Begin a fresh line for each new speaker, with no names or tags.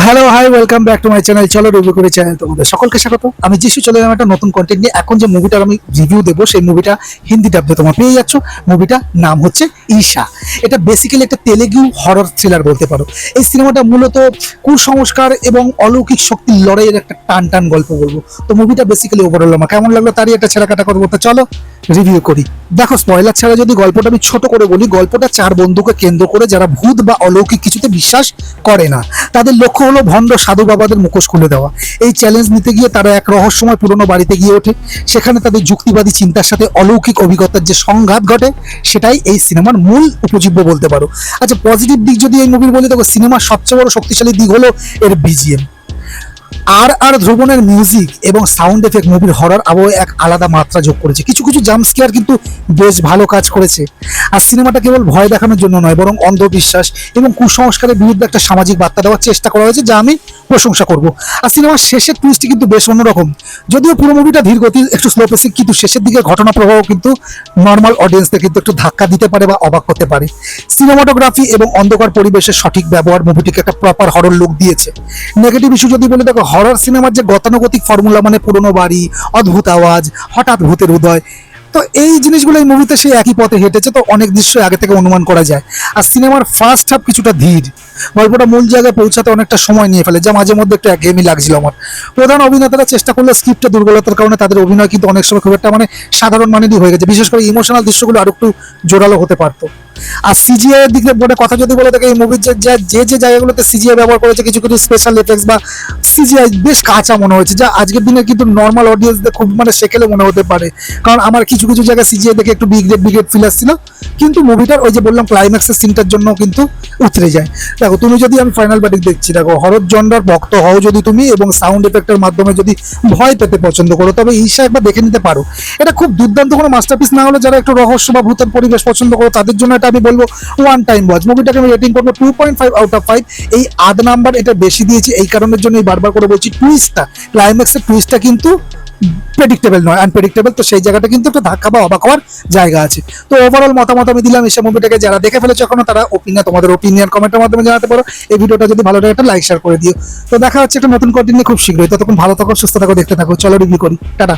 Hello hi welcome back to my channel. চলো review করে channel তোমাদের সকলকে স্বাগত। আমি যিশু চলে এলাম একটা নতুন কন্টেন্ট নিয়ে। এখন যে মুভিটার আমি রিভিউ দেবো সেই মুভিটা হিন্দি ডাবতে তোমরা পেয়ে যাচ্ছ। মুভিটার নাম হচ্ছে ঈশা। এটা বেসিক্যালি একটা তেলেগু হরর থ্রিলার বলতে পারো। এই সিনেমাটা মূলত কুসংস্কার এবং অলৌকিক শক্তির লড়াইয়ের একটা টান টান গল্প বলবো। তো মুভিটা বেসিক্যালি ওভারঅল আমার কেমন লাগলো তারই একটা ছেড়াকাটা করবো। তো চলো রিভিউ করি। দেখো, স্পয়লার ছাড়া যদি গল্পটা আমি ছোট করে বলি, গল্পটা চার বন্ধুকে কেন্দ্র করে যারা ভূত বা অলৌকিক কিছুতে বিশ্বাস করে না। তাদের লক্ষ্য হলো ভণ্ড সাধু বাবাদের মুখোশ খুলে দেওয়া। এই চ্যালেঞ্জ নিতে গিয়ে তারা এক রহস্যময় পুরনো বাড়িতে গিয়ে ওঠে। সেখানে তাদের যুক্তিবাদী চিন্তার সাথে অলৌকিক অভিজ্ঞতার যে সংঘাত ঘটে, সেটাই এই সিনেমার মূল উপজীব্য বলতে পারো। আচ্ছা, পজিটিভ দিক যদি এই মুভির বলি, দেখো সিনেমার সবচেয়ে বড় শক্তিশালী দিক হলো এর বিজিএম। আর ধ্রুবনের মিউজিক এবং সাউন্ড এফেক্ট মুভির হরর আবহে এক আলাদা মাত্রা যোগ করেছে। কিছু কিছু জাম্প স্কেয়ার কিন্তু বেশ ভালো কাজ করেছে। আর সিনেমাটা কেবল ভয় দেখানোর জন্য নয়, বরং অন্ধবিশ্বাস এবং কুসংস্কারের বিরুদ্ধে একটা সামাজিক বার্তা দেওয়ার চেষ্টা করা হয়েছে, যা আমি প্রশংসা করব। আর সিনেমার শেষের টুইস্টটি কিন্তু বেশ অন্যরকম। যদিও পুরো মুভিটা ধীর গতি, একটু স্লো পেসিং, কিন্তু শেষের দিকে ঘটনা প্রবাহ কিন্তু নর্মাল অডিয়েন্সদের কিন্তু একটু ধাক্কা দিতে পারে বা অবাক করতে পারে। সিনেমাটোগ্রাফি এবং অন্ধকার পরিবেশের সঠিক ব্যবহার মুভিটিকে একটা প্রপার হরর লুক দিয়েছে। নেগেটিভ ইস্যু যদি বলে, দেখো হরর সিনেমার যে গতানুগতিক ফর্মুলা, মানে পুরনো বাড়ি, অদ্ভুত আওয়াজ, হঠাৎ ভূতের উদয়, তো এই জিনিসগুলো এই মুভিতে সেই একই পথে হেঁটেছে, তো অনেক দৃশ্য আগে থেকে অনুমান করা যায়। আর সিনেমার ফার্স্ট হাফ কিছুটা ধীর, গল্পটা মূল জায়গায় পৌঁছাতে অনেকটা সময় নিয়ে ফেলে, যা মাঝে মধ্যে একটু একঘেয়েমি লাগছিল আমার। প্রধান অভিনেতারা চেষ্টা করলে স্ক্রিপ্টে দুর্বলতার কারণে তাদের অভিনয় কিন্তু অনেক সময় খুব একটা সাধারণ মানেরই হয়ে গেছে। বিশেষ করে ইমোশনাল দৃশ্যগুলো আরো একটু জোরালো হতে পারতো। আর সিজিআই এর দিকে কথা যদি বলে থাকে, এই মুভির যে জায়গাগুলোতে সিজিআই ব্যবহার করেছে, কিছু কিছু স্পেশাল এফেক্টস বা সিজিআই বেশ কাঁচা মনে হয়েছে, যা আজকের দিনে কিন্তু নর্মাল অডিয়েন্সদের খুব সেকেলে মনে হতে পারে। কারণ আমার কিছু কিছু জায়গায় সিজিআই দেখে একটু বিগ্রেড ফিল আসছিল। কিন্তু মুভিটার ওই যে বললাম ক্লাইম্যাক্সের সিনটার জন্য কিন্তু উতরে যায়। দেখো, তুমি যদি, আমি ফাইনাল ভার্ডিক্ট দেখছি, দেখো হরর জনরার ভক্ত হও যদি তুমি এবং সাউন্ড এফেক্টের মাধ্যমে যদি ভয় পেতে পছন্দ করো, তবে ঈশা একবার দেখে নিতে পারো। এটা খুব দুর্দান্ত কোনো মাস্টারপিস না হলে যারা একটু রহস্য বা ভূতের পরিবেশ পছন্দ করো, তাদের জন্য এটা আমি বলবো ওয়ান টাইম ওয়াচ। মুভিটাকে আমি রেটিং করবো 2.5 আউট অফ 5। এই আধ নাম্বার এটা বেশি দিয়েছি এই কারণের জন্যই বারবার করে বলছি, টুইস্টটা, ক্লাইম্যাক্সের টুইস্টটা কিন্তু প্রেডিক্টেবল নয়, আনপ্রেডিক্টেবল। তো সেই জায়গাটা কিন্তু একটা ধাক্কা বা অবাক হওয়ার জায়গা আছে। তো ওভারঅল মতামত আমি দিলাম এসব মুভিটাকে। যারা দেখে ফেলেছো এখনো, তারা তোমাদের ওপিনিয়ন কমেন্টের মাধ্যমে জানাতে পারো। এই ভিডিওটা যদি ভালো লাগে একটা লাইক শেয়ার করে দিও। তো দেখা হচ্ছে একটা নতুন কন্টেন্ট নিয়ে খুব শীঘ্রই। ততক্ষণ ভালো থাকো, সুস্থ থাকো, দেখতে থাকো। চলো রিভিউ করি। টাটা।